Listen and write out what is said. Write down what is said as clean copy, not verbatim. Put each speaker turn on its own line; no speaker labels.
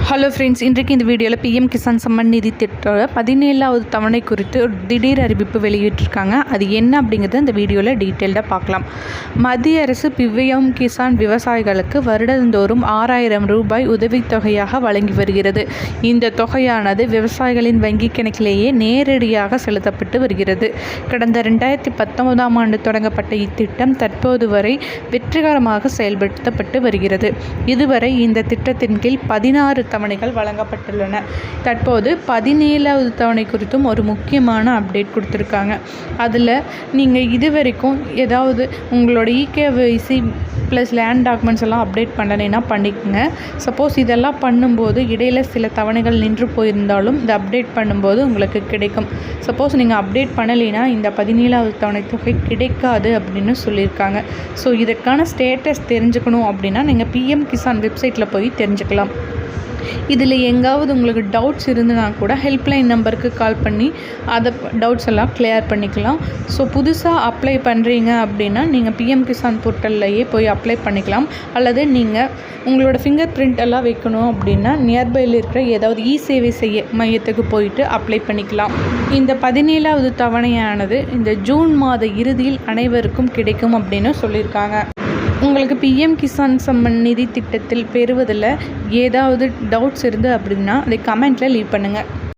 Hello friends, இன்றைக்கு இந்த வீடியோவில் பிஎம் கிசான் சம்மன் நிதி திட்டத்தோட 17வது தவணை குறித்து ஒரு திடீர் அறிவிப்பு வெளியிட்டிருக்காங்க. அது என்ன அப்படிங்கிறத இந்த வீடியோவில் டீட்டெயில்டாக பார்க்கலாம். மத்திய அரசு பிஎம் கிசான் விவசாயிகளுக்கு வருடந்தோறும் 6000 ரூபாய் உதவித்தொகையாக வழங்கி வருகிறது. இந்த தொகையானது விவசாயிகளின் வங்கி கணக்கிலேயே நேரடியாக செலுத்தப்பட்டு வருகிறது. கடந்த 2019ஆம் ஆண்டு தொடங்கப்பட்ட இத்திட்டம் தற்போது வரை வெற்றிகரமாக செயல்படுத்தப்பட்டு வருகிறது. இதுவரை இந்த திட்டத்தின் கீழ் 16 தவணைகள் வழங்கப்பட்டுள்ளன. தற்போது 17வது தவணை குறித்தும் ஒரு முக்கியமான அப்டேட் கொடுத்துருக்காங்க. அதில் நீங்கள் இதுவரைக்கும் ஏதாவது உங்களோட இகேஒய்சி ப்ளஸ் லேண்ட் டாக்குமெண்ட்ஸ் எல்லாம் அப்டேட் பண்ணலைன்னா பண்ணிக்கோங்க. சப்போஸ் இதெல்லாம் பண்ணும்போது இடையில் சில தவணைகள் நின்று போயிருந்தாலும் இந்த அப்டேட் பண்ணும்போது உங்களுக்கு கிடைக்கும். சப்போஸ் நீங்கள் அப்டேட் பண்ணலைன்னா இந்த 17வது தவணை தொகை கிடைக்காது அப்படின்னு சொல்லியிருக்காங்க. ஸோ இதற்கான ஸ்டேட்டஸ் தெரிஞ்சுக்கணும் அப்படின்னா நீங்கள் பிஎம் கிசான் வெப்சைட்டில் போய் தெரிஞ்சுக்கலாம். இதில் எங்காவது உங்களுக்கு டவுட்ஸ் இருந்ததுனா கூட ஹெல்ப்லைன் நம்பருக்கு கால் பண்ணி அதை டவுட்ஸ் எல்லாம் கிளியர் பண்ணிக்கலாம். ஸோ புதுசாக அப்ளை பண்ணுறீங்க அப்படின்னா நீங்கள் பிஎம் கிசான் போர்ட்டல்லையே போய் அப்ளை பண்ணிக்கலாம். அல்லது நீங்கள் உங்களோட ஃபிங்கர் பிரிண்ட் எல்லாம் வைக்கணும் அப்படின்னா நியர்பையில் இருக்கிற ஏதாவது சேவை செய்ய மையத்துக்கு போயிட்டு அப்ளை பண்ணிக்கலாம். இந்த 17வது தவணையானது இந்த ஜூன் மாத இறுதியில் அனைவருக்கும் கிடைக்கும் அப்படின்னு சொல்லியிருக்காங்க. உங்களுக்கு பிஎம் கிசான் சம்மன் நிதி திட்டத்தில் பெறுவதில் ஏதாவது டவுட்ஸ் இருந்து அப்படின்னா அதை கமெண்ட்டில் லீவ் பண்ணுங்கள்.